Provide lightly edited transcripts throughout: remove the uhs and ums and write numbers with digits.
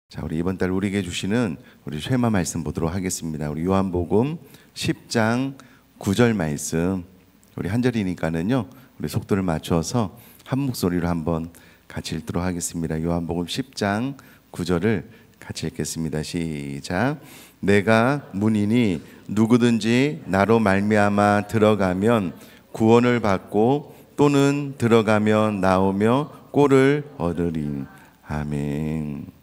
자, 우리 이번 달 우리에게 주시는 우리 쉐마 말씀 보도록 하겠습니다. 우리 요한복음 10장 9절 말씀, 우리 한 절이니까는요 우리 속도를 맞춰서 한 목소리로 한번 같이 읽도록 하겠습니다. 요한복음 10장 9절을 같이 읽겠습니다. 시작. 내가 문이니 누구든지 나로 말미암아 들어가면 구원을 받고 또는 들어가면 나오며 꼴을 얻으리. 아멘.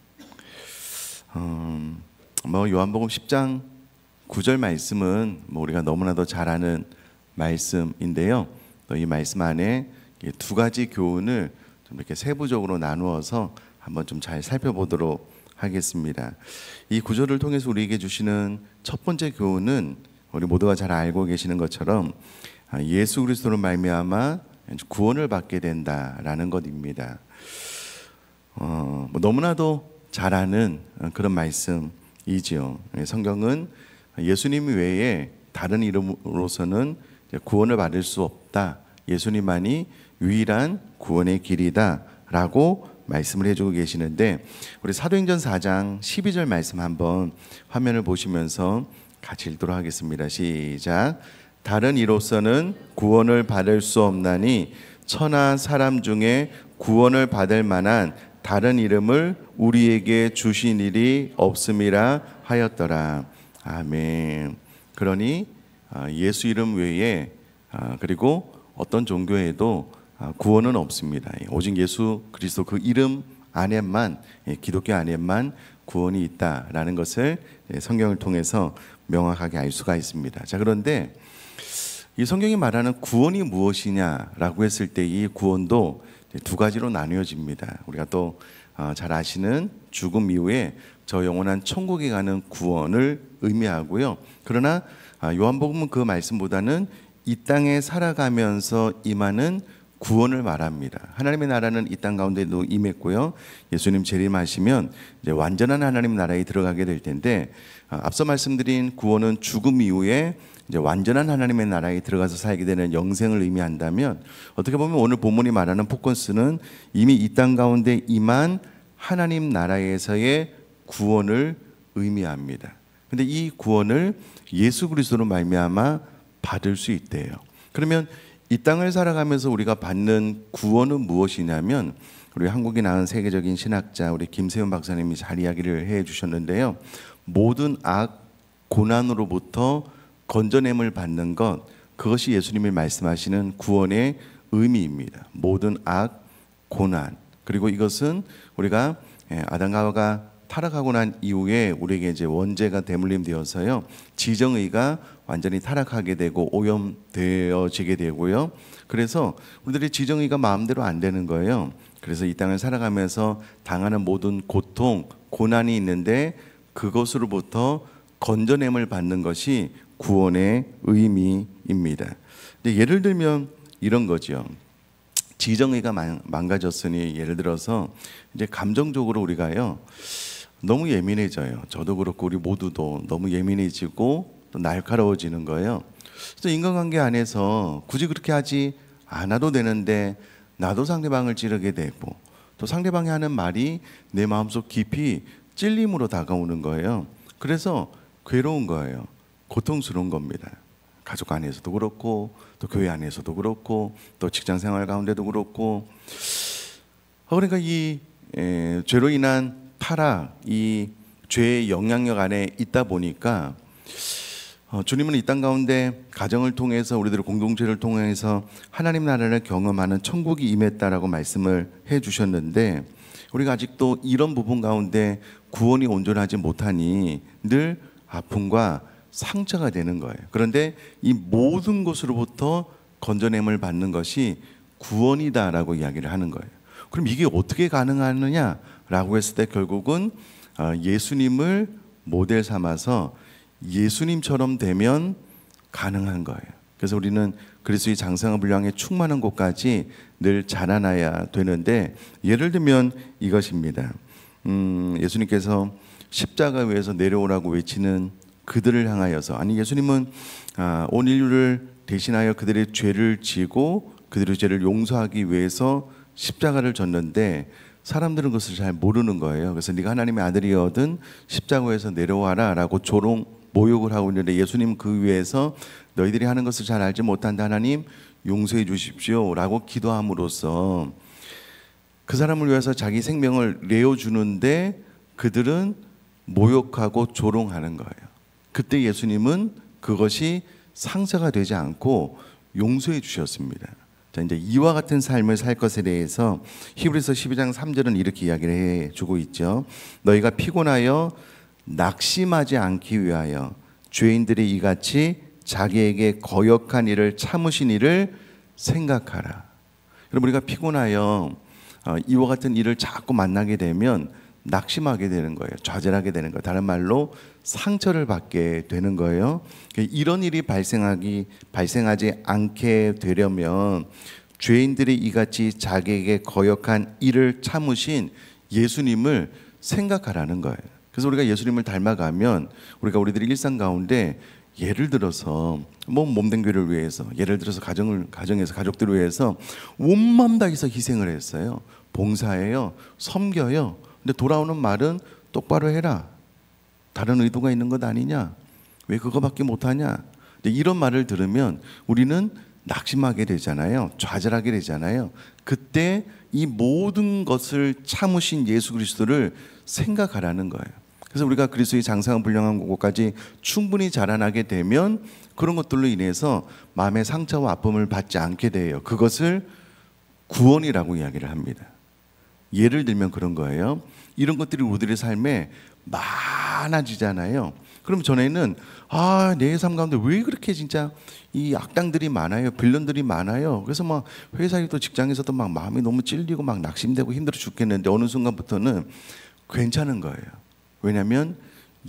요한복음 10장 9절 말씀은 우리가 너무나도 잘 아는 말씀인데요. 또 이 말씀 안에 두 가지 교훈을 좀 이렇게 세부적으로 나누어서 한번 좀 잘 살펴보도록 하겠습니다. 이 구절을 통해서 우리에게 주시는 첫 번째 교훈은 우리 모두가 잘 알고 계시는 것처럼 예수 그리스도로 말미암아 구원을 받게 된다라는 것입니다. 너무나도 잘 아는 그런 말씀이지요. 성경은 예수님 외에 다른 이름으로서는 구원을 받을 수 없다, 예수님만이 유일한 구원의 길이다 라고 말씀을 해주고 계시는데, 우리 사도행전 4장 12절 말씀 한번 화면을 보시면서 같이 읽도록 하겠습니다. 시작. 다른 이로서는 구원을 받을 수 없나니 천하 사람 중에 구원을 받을 만한 다른 이름을 우리에게 주신 일이 없음이라 하였더라. 아멘. 그러니 예수 이름 외에 그리고 어떤 종교에도 구원은 없습니다. 오직 예수 그리스도 그 이름 안에만, 기독교 안에만 구원이 있다라는 것을 성경을 통해서 명확하게 알 수가 있습니다. 자, 그런데 이 성경이 말하는 구원이 무엇이냐라고 했을 때 이 구원도 두 가지로 나뉘어집니다. 우리가 또 잘 아시는 죽음 이후에 저 영원한 천국에 가는 구원을 의미하고요. 그러나 요한복음은 그 말씀보다는 이 땅에 살아가면서 임하는 구원을 말합니다. 하나님의 나라는 이 땅 가운데도 임했고요. 예수님 재림하시면 이제 완전한 하나님 나라에 들어가게 될 텐데, 앞서 말씀드린 구원은 죽음 이후에 이제 완전한 하나님의 나라에 들어가서 살게 되는 영생을 의미한다면, 어떻게 보면 오늘 본문이 말하는 포커스는 이미 이 땅 가운데 임한 하나님 나라에서의 구원을 의미합니다. 근데 이 구원을 예수 그리스도로 말미암아 받을 수 있대요. 그러면 이 땅을 살아가면서 우리가 받는 구원은 무엇이냐면, 우리 한국에 나온 세계적인 신학자 우리 김세훈 박사님이 잘 이야기를 해 주셨는데요. 모든 악, 고난으로부터 건져냄을 받는 것, 그것이 예수님이 말씀하시는 구원의 의미입니다. 모든 악, 고난. 그리고 이것은 우리가 아담과 하와가 타락하고 난 이후에 우리에게 이제 원죄가 대물림되어서요, 지정의가 완전히 타락하게 되고 오염되어지게 되고요. 그래서 우리들의 지정의가 마음대로 안 되는 거예요. 그래서 이 땅을 살아가면서 당하는 모든 고통, 고난이 있는데 그것으로부터 건져냄을 받는 것이 구원의 의미입니다. 예를 들면 이런 거죠. 지정의가 망가졌으니, 예를 들어서 이제 감정적으로 우리가요 너무 예민해져요. 저도 그렇고 우리 모두도 너무 예민해지고 또 날카로워지는 거예요. 그래서 인간관계 안에서 굳이 그렇게 하지 않아도 되는데 나도 상대방을 찌르게 되고, 또 상대방이 하는 말이 내 마음속 깊이 찔림으로 다가오는 거예요. 그래서 괴로운 거예요. 고통스러운 겁니다. 가족 안에서도 그렇고, 또 교회 안에서도 그렇고, 또 직장 생활 가운데도 그렇고. 그러니까 이 죄로 인한 타락, 이 죄의 영향력 안에 있다 보니까 주님은 이 땅 가운데 가정을 통해서, 우리들의 공동체를 통해서 하나님 나라를 경험하는 천국이 임했다라고 말씀을 해 주셨는데, 우리가 아직도 이런 부분 가운데 구원이 온전하지 못하니 늘 아픔과 상처가 되는 거예요. 그런데 이 모든 것으로부터 건져냄을 받는 것이 구원이다라고 이야기를 하는 거예요. 그럼 이게 어떻게 가능하느냐라고 했을 때 결국은 예수님을 모델 삼아서 예수님처럼 되면 가능한 거예요. 그래서 우리는 그리스도의 장성한 분량에 충만한 곳까지 늘 자라나야 되는데, 예를 들면 이것입니다. 예수님께서 십자가 위에서 내려오라고 외치는 그들을 향하여서, 아니 예수님은 온 인류를 대신하여 그들의 죄를 지고 그들의 죄를 용서하기 위해서 십자가를 졌는데, 사람들은 그것을 잘 모르는 거예요. 그래서 네가 하나님의 아들이거든 십자가에서 내려와라 라고 조롱 모욕을 하고 있는데, 예수님 그 위에서 너희들이 하는 것을 잘 알지 못한다 하나님 용서해 주십시오 라고 기도함으로써 그 사람을 위해서 자기 생명을 내어주는데 그들은 모욕하고 조롱하는 거예요. 그때 예수님은 그것이 상처가 되지 않고 용서해 주셨습니다. 자, 이제 이와 같은 삶을 살 것에 대해서 히브리서 12장 3절은 이렇게 이야기를 해주고 있죠. 너희가 피곤하여 낙심하지 않기 위하여 죄인들이 이같이 자기에게 거역한 일을 참으신 일을 생각하라. 여러분, 우리가 피곤하여 이와 같은 일을 자꾸 만나게 되면 낙심하게 되는 거예요. 좌절하게 되는 거예요. 다른 말로 상처를 받게 되는 거예요. 이런 일이 발생하지 않게 되려면 죄인들이 이같이 자기에게 거역한 일을 참으신 예수님을 생각하라는 거예요. 그래서 우리가 예수님을 닮아가면 우리가 우리들의 일상 가운데 예를 들어서 몸된 교회를 위해서, 예를 들어서 가정에서 가족들을 위해서 온맘 다해서 희생을 했어요. 봉사해요, 섬겨요. 근데 돌아오는 말은 똑바로 해라. 다른 의도가 있는 것 아니냐? 왜 그거밖에 못하냐? 이런 말을 들으면 우리는 낙심하게 되잖아요. 좌절하게 되잖아요. 그때 이 모든 것을 참으신 예수 그리스도를 생각하라는 거예요. 그래서 우리가 그리스도의 장성한 분량한 곳까지 충분히 자라나게 되면 그런 것들로 인해서 마음의 상처와 아픔을 받지 않게 돼요. 그것을 구원이라고 이야기를 합니다. 예를 들면 그런 거예요. 이런 것들이 우리들의 삶에 많아지잖아요. 그럼 전에는 내 삶 가운데 왜 그렇게 진짜 이 악당들이 많아요, 빌런들이 많아요. 그래서 막 회사에도 직장에서도 막 마음이 너무 찔리고 막 낙심되고 힘들어 죽겠는데 어느 순간부터는 괜찮은 거예요. 왜냐하면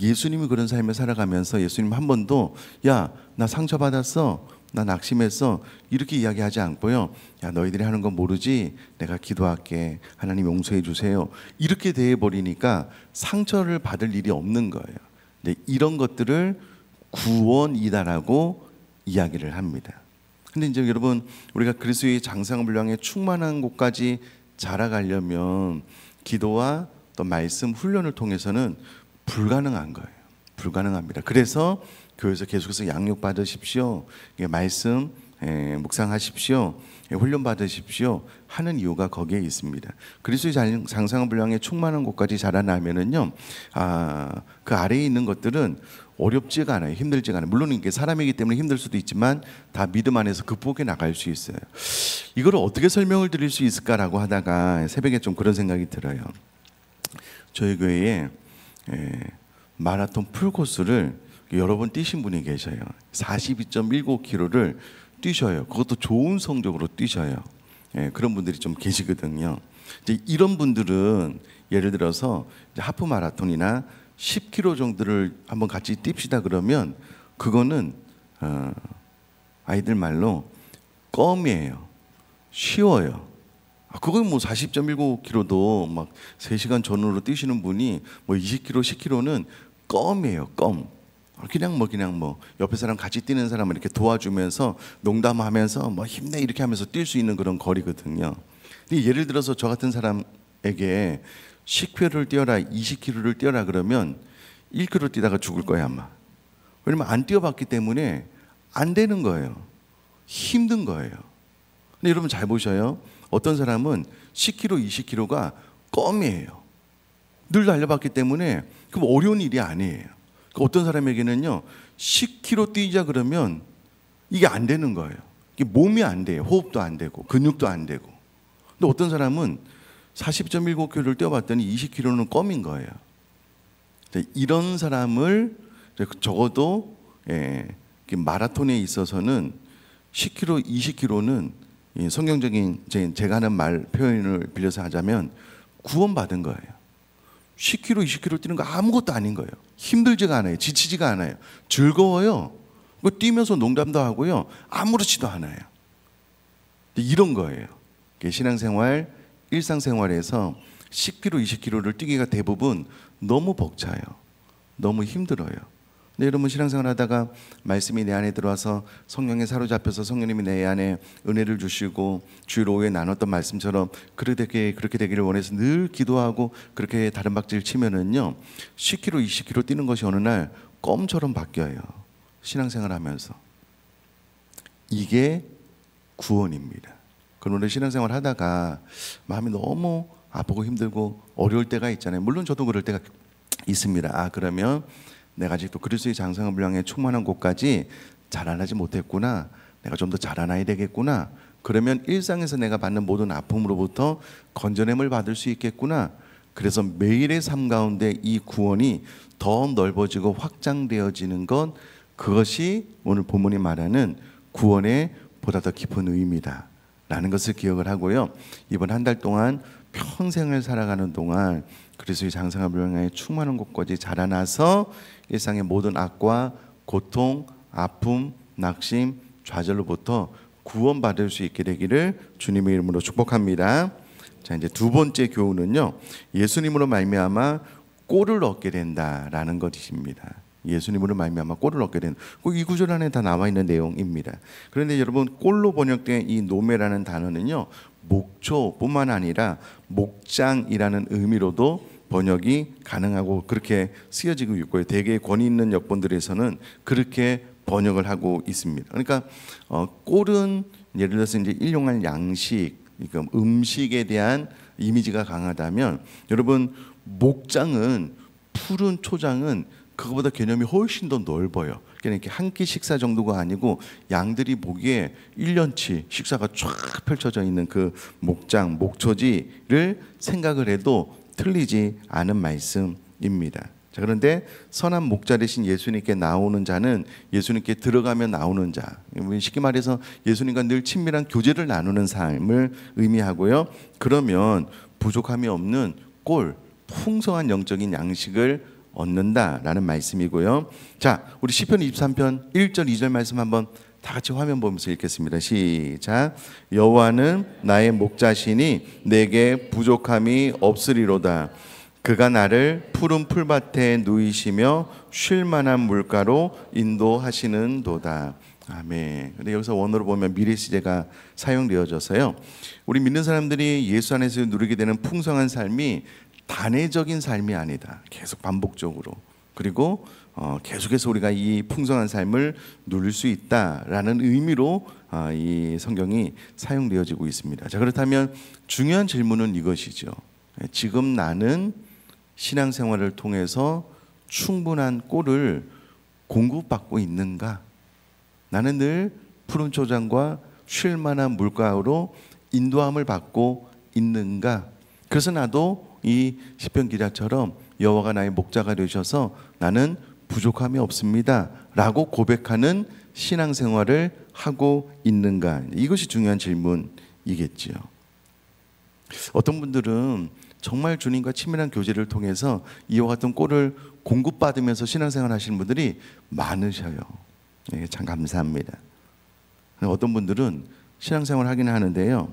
예수님이 그런 삶을 살아가면서 예수님 한 번도 야, 나 상처받았어, 나 낙심했어 이렇게 이야기하지 않고요. 야, 너희들이 하는 건 모르지, 내가 기도할게, 하나님 용서해 주세요 이렇게 돼버리니까 상처를 받을 일이 없는 거예요. 근데 이런 것들을 구원이다라고 이야기를 합니다. 근데 이제 여러분, 우리가 그리스도의 장성한 분량에 충만한 곳까지 자라가려면 기도와 또 말씀 훈련을 통해서는 불가능한 거예요. 불가능합니다. 그래서 교회에서 계속해서 양육 받으십시오, 말씀 묵상하십시오, 훈련 받으십시오 하는 이유가 거기에 있습니다. 그리스도의 장성한 분량에 충만한 곳까지 자라나면은요, 그 아래에 있는 것들은 어렵지가 않아요. 힘들지가 않아요. 물론 이게 사람이기 때문에 힘들 수도 있지만 다 믿음 안에서 극복해 나갈 수 있어요. 이걸 어떻게 설명을 드릴 수 있을까라고 하다가 새벽에 좀 그런 생각이 들어요. 저희 교회에 마라톤 풀코스를 여러 번 뛰신 분이 계셔요. 42.19km를 뛰셔요. 그것도 좋은 성적으로 뛰셔요. 그런 분들이 좀 계시거든요. 이제 이런 분들은 예를 들어서 하프 마라톤이나 10km 정도를 한번 같이 뜁시다 그러면 그거는 아이들 말로 껌이에요. 쉬워요. 그건 뭐 40.19km도 막 3시간 전후로 뛰시는 분이 뭐 20km, 10km는 껌이에요. 껌. 그냥 뭐 옆에 사람 같이 뛰는 사람을 이렇게 도와주면서 농담하면서 뭐 힘내 이렇게 하면서 뛸 수 있는 그런 거리거든요. 근데 예를 들어서 저 같은 사람에게 10km를 뛰어라, 20km를 뛰어라 그러면 1km 뛰다가 죽을 거예요 아마. 왜냐면 안 뛰어봤기 때문에 안 되는 거예요. 힘든 거예요. 근데 여러분 잘 보셔요. 어떤 사람은 10km, 20km가 껌이에요. 늘 달려봤기 때문에 그럼 어려운 일이 아니에요. 어떤 사람에게는요 10km 뛰자 그러면 이게 안 되는 거예요. 이게 몸이 안 돼요. 호흡도 안 되고 근육도 안 되고. 근데 어떤 사람은 40.19km를 뛰어봤더니 20km는 껌인 거예요. 이런 사람을 적어도 마라톤에 있어서는 10km, 20km는 성경적인 제가 하는 말 표현을 빌려서 하자면 구원받은 거예요. 10km, 20km 뛰는 거 아무것도 아닌 거예요. 힘들지가 않아요. 지치지가 않아요. 즐거워요. 뛰면서 농담도 하고요. 아무렇지도 않아요. 이런 거예요. 신앙생활, 일상생활에서 10km, 20km를 뛰기가 대부분 너무 벅차요. 너무 힘들어요. 근데 여러분 신앙생활 하다가 말씀이 내 안에 들어와서 성령에 사로잡혀서 성령님이 내 안에 은혜를 주시고 주일 오후에 나눴던 말씀처럼 그렇게 되기를 원해서 늘 기도하고 그렇게 다른 박질 치면은요 10km, 20km 뛰는 것이 어느 날 껌처럼 바뀌어요. 신앙생활 하면서. 이게 구원입니다. 그런데 신앙생활 하다가 마음이 너무 아프고 힘들고 어려울 때가 있잖아요. 물론 저도 그럴 때가 있습니다. 그러면 내가 아직도 그리스도의 장성한 분량에 충만한 곳까지 자라나지 못했구나. 내가 좀 더 자라나야 되겠구나. 그러면 일상에서 내가 받는 모든 아픔으로부터 건져냄을 받을 수 있겠구나. 그래서 매일의 삶 가운데 이 구원이 더 넓어지고 확장되어지는 것, 그것이 오늘 본문이 말하는 구원의 보다 더 깊은 의미다 라는 것을 기억을 하고요. 이번 한 달 동안 평생을 살아가는 동안 그리스도의 장성한 분량에 충만한 곳까지 자라나서 일상의 모든 악과 고통, 아픔, 낙심, 좌절로부터 구원받을 수 있게 되기를 주님의 이름으로 축복합니다. 자, 이제 두 번째 교훈은요, 예수님으로 말미암아 꼴을 얻게 된다라는 것입니다. 예수님으로 말미암아 꼴을 얻게 된다. 이 구절 안에 다 나와 있는 내용입니다. 그런데 여러분, 꼴로 번역된 이 노매라는 단어는요, 목초뿐만 아니라 목장이라는 의미로도 번역이 가능하고 그렇게 쓰여지고 있고요. 대개 권위 있는 역본들에서는 그렇게 번역을 하고 있습니다. 그러니까 꼴은 예를 들어서 이제 일용할 양식, 그러니까 음식에 대한 이미지가 강하다면, 여러분 목장은, 푸른 초장은 그거보다 개념이 훨씬 더 넓어요. 그러니까 한 끼 식사 정도가 아니고 양들이 보기에 1년치 식사가 쫙 펼쳐져 있는 그 목장, 목초지를 생각을 해도 틀리지 않은 말씀입니다. 자, 그런데 선한 목자 되신 예수님께 나오는 자는 예수님께 들어가면 나오는 자, 쉽게 말해서 예수님과 늘 친밀한 교제를 나누는 삶을 의미하고요. 그러면 부족함이 없는 꼴, 풍성한 영적인 양식을 얻는다라는 말씀이고요. 자, 우리 시편 23편 1절 2절 말씀 한번 다 같이 화면 보면서 읽겠습니다. 시작. 여호와는 나의 목자시니 내게 부족함이 없으리로다. 그가 나를 푸른 풀밭에 누이시며 쉴 만한 물가로 인도하시는도다. 아멘. 근데 여기서 원어로 보면 미래 시제가 사용되어져서요, 우리 믿는 사람들이 예수 안에서 누리게 되는 풍성한 삶이 단회적인 삶이 아니다. 계속 반복적으로. 그리고 계속해서 우리가 이 풍성한 삶을 누릴 수 있다라는 의미로 이 성경이 사용되어지고 있습니다. 자, 그렇다면 중요한 질문은 이것이죠. 지금 나는 신앙생활을 통해서 충분한 꼴을 공급받고 있는가? 나는 늘 푸른 초장과 쉴 만한 물가로 인도함을 받고 있는가? 그래서 나도 이 시편 기자처럼 여호와가 나의 목자가 되셔서 나는 부족함이 없습니다 라고 고백하는 신앙생활을 하고 있는가? 이것이 중요한 질문이겠지요. 어떤 분들은 정말 주님과 친밀한 교제를 통해서 이와 같은 꼴을 공급받으면서 신앙생활 하시는 분들이 많으셔요. 참 감사합니다. 어떤 분들은 신앙생활 하긴 하는데요,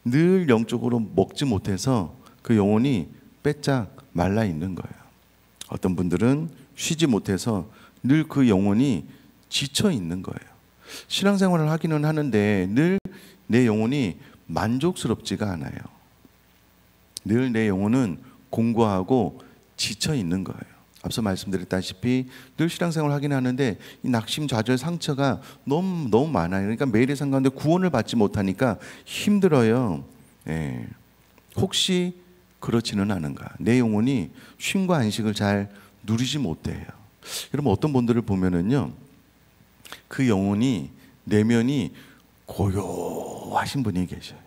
늘 영적으로 먹지 못해서 그 영혼이 빼짝 말라 있는 거예요. 어떤 분들은 쉬지 못해서 늘 그 영혼이 지쳐 있는 거예요. 신앙생활을 하기는 하는데 늘 내 영혼이 만족스럽지가 않아요. 늘 내 영혼은 공고하고 지쳐 있는 거예요. 앞서 말씀드렸다시피 늘 신앙생활을 하긴 하는데 이 낙심, 좌절, 상처가 너무 많아요. 그러니까 매일의 삶 가운데 구원을 받지 못하니까 힘들어요. 혹시 그렇지는 않은가? 내 영혼이 쉼과 안식을 잘 누리지 못해요. 여러분, 어떤 분들을 보면은요, 그 영혼이, 내면이 고요하신 분이 계셔요.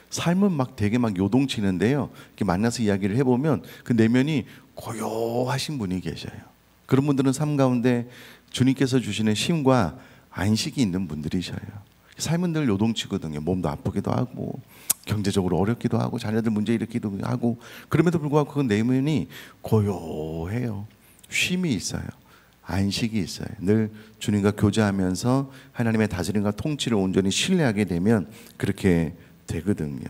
삶은 막 되게 막 요동치는데요, 이렇게 만나서 이야기를 해보면 그 내면이 고요하신 분이 계셔요. 그런 분들은 삶 가운데 주님께서 주시는 쉼과 안식이 있는 분들이셔요. 삶은 늘 요동치거든요. 몸도 아프기도 하고 경제적으로 어렵기도 하고 자녀들 문제 일으키기도 하고, 그럼에도 불구하고 그 내면이 고요해요. 쉼이 있어요. 안식이 있어요. 늘 주님과 교제하면서 하나님의 다스림과 통치를 온전히 신뢰하게 되면 그렇게 되거든요.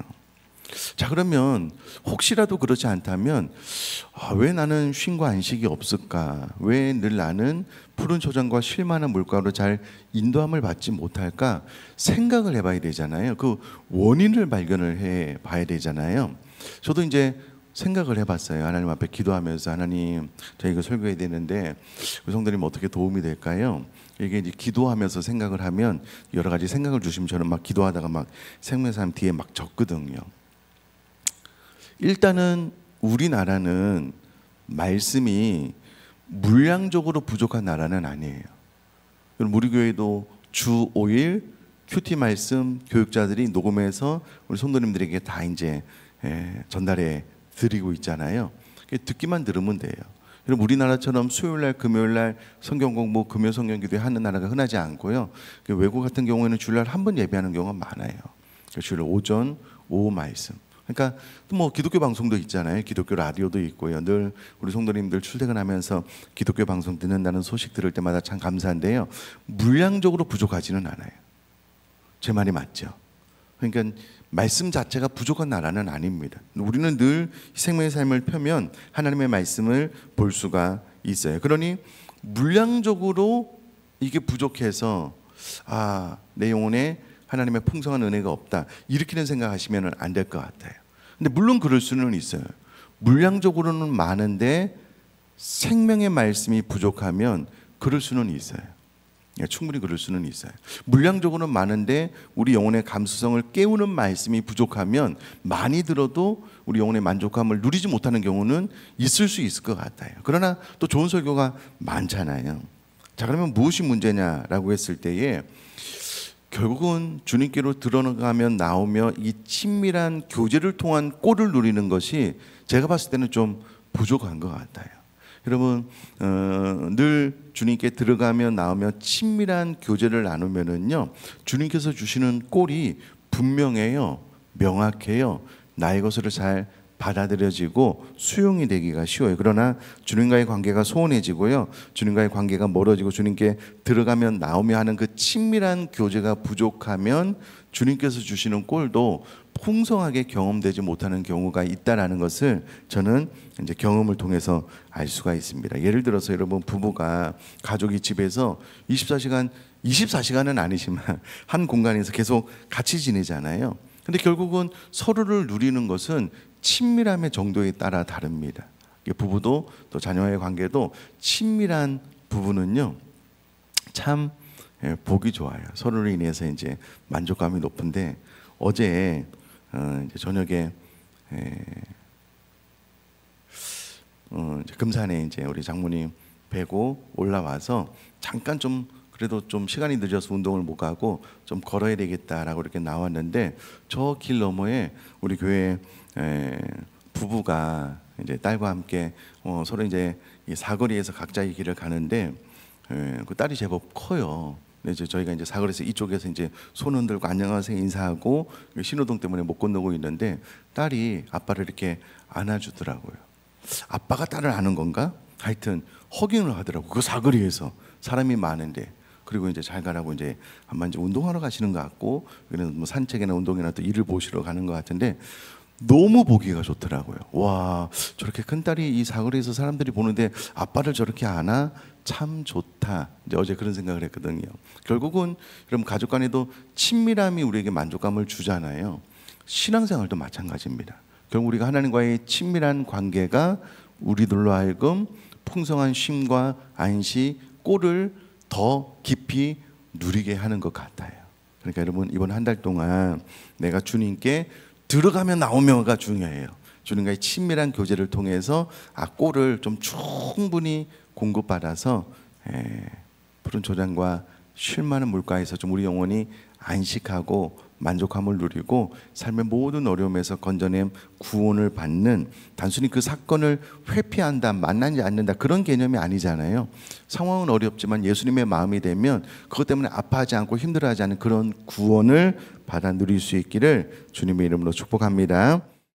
자, 그러면 혹시라도 그렇지 않다면 왜 나는 쉼과 안식이 없을까? 왜 늘 나는 푸른 초장과 쉴만한 물가로 잘 인도함을 받지 못할까? 생각을 해봐야 되잖아요. 그 원인을 발견을 해 봐야 되잖아요. 저도 이제 생각을 해봤어요. 하나님 앞에 기도하면서, 하나님, 저희가 설교해야 되는데 우리 성도님 어떻게 도움이 될까요? 이게 이제 기도하면서 생각을 하면 여러 가지 생각을 주시면 저는 막 기도하다가 막 생명사람 뒤에 막 적거든요. 일단은 우리나라는 말씀이 물량적으로 부족한 나라는 아니에요. 우리 교회도 주 5일 큐티 말씀 교육자들이 녹음해서 우리 성도님들에게 다 이제 전달해 드리고 있잖아요. 듣기만 들으면 돼요. 여러분, 우리나라처럼 수요일날 금요일날 성경 공부 금요 성경 기도 하는 나라가 흔하지 않고요. 외국 같은 경우에는 주일날 한 번 예배하는 경우가 많아요. 주일 오전 오후 말씀. 그러니까 또 뭐 기독교 방송도 있잖아요. 기독교 라디오도 있고요. 늘 우리 성도님들 출퇴근하면서 기독교 방송 듣는다는 소식 들을 때마다 참 감사한데요. 물량적으로 부족하지는 않아요. 제 말이 맞죠? 그러니까 말씀 자체가 부족한 나라는 아닙니다. 우리는 늘 생명의 삶을 펴면 하나님의 말씀을 볼 수가 있어요. 그러니 물량적으로 이게 부족해서 내 영혼에 하나님의 풍성한 은혜가 없다, 이렇게는 생각하시면 안 될 것 같아요. 근데 물론 그럴 수는 있어요. 물량적으로는 많은데 생명의 말씀이 부족하면 그럴 수는 있어요. 충분히 그럴 수는 있어요. 물량적으로는 많은데 우리 영혼의 감수성을 깨우는 말씀이 부족하면 많이 들어도 우리 영혼의 만족감을 누리지 못하는 경우는 있을 수 있을 것 같아요. 그러나 또 좋은 설교가 많잖아요. 자, 그러면 무엇이 문제냐라고 했을 때에 결국은 주님께로 들어가면 나오며 이 친밀한 교제를 통한 꼴을 누리는 것이 제가 봤을 때는 좀 부족한 것 같아요. 여러분, 늘 주님께 들어가며 나오며 친밀한 교제를 나누면은요, 주님께서 주시는 꼴이 분명해요, 명확해요, 나의 것으로 잘 받아들여지고 수용이 되기가 쉬워요. 그러나 주님과의 관계가 소원해지고요, 주님과의 관계가 멀어지고 주님께 들어가면 나오며 하는 그 친밀한 교제가 부족하면 주님께서 주시는 꼴도 풍성하게 경험되지 못하는 경우가 있다라는 것을 저는 이제 경험을 통해서 알 수가 있습니다. 예를 들어서 여러분, 부부가 가족이 집에서 24시간은 아니지만 한 공간에서 계속 같이 지내잖아요. 근데 결국은 서로를 누리는 것은 친밀함의 정도에 따라 다릅니다. 부부도 또 자녀와의 관계도 친밀한 부부는요, 참 보기 좋아요. 서로를 인해서 이제 만족감이 높은데, 어제 이제 저녁에 금산에 이제 우리 장모님 뵈고 올라와서 잠깐 좀 그래도 좀 시간이 늦어서 운동을 못 가고 좀 걸어야 되겠다라고 이렇게 나왔는데, 저 길 너머에 우리 교회 부부가 이제 딸과 함께 서로 이제 이 사거리에서 각자의 길을 가는데, 그 딸이 제법 커요. 이제 저희가 이제 사거리에서 이쪽에서 이제 손 흔들고 안녕하세요 인사하고 신호등 때문에 못 건너고 있는데, 딸이 아빠를 이렇게 안아주더라고요. 아빠가 딸을 아는 건가? 하여튼 허깅을 하더라고. 그 사거리에서 사람이 많은데. 그리고 이제 잘 가라고 이제 아마 이제 운동하러 가시는 것 같고, 그는 뭐 산책이나 운동이나 또 일을 보시러 가는 것 같은데, 너무 보기가 좋더라고요. 와, 저렇게 큰 딸이 이 사거리에서 사람들이 보는데 아빠를 저렇게 안아? 참 좋다. 이제 어제 그런 생각을 했거든요. 결국은 여러분, 가족 간에도 친밀함이 우리에게 만족감을 주잖아요. 신앙생활도 마찬가지입니다. 결국 우리가 하나님과의 친밀한 관계가 우리들로 하여금 풍성한 쉼과 안식, 꼴을 더 깊이 누리게 하는 것 같아요. 그러니까 여러분, 이번 한 달 동안 내가 주님께 들어가면 나오며가 중요해요. 주님과의 친밀한 교제를 통해서 꼴을 좀 충분히 공급받아서 푸른 초장과 쉴만한 물가에서 좀 우리 영혼이 안식하고 만족함을 누리고 삶의 모든 어려움에서 건져냄 구원을 받는, 단순히 그 사건을 회피한다, 만나지 않는다, 그런 개념이 아니잖아요. 상황은 어렵지만 예수님의 마음이 되면 그것 때문에 아파하지 않고 힘들어하지 않는 그런 구원을 받아 누릴 수 있기를 주님의 이름으로 축복합니다.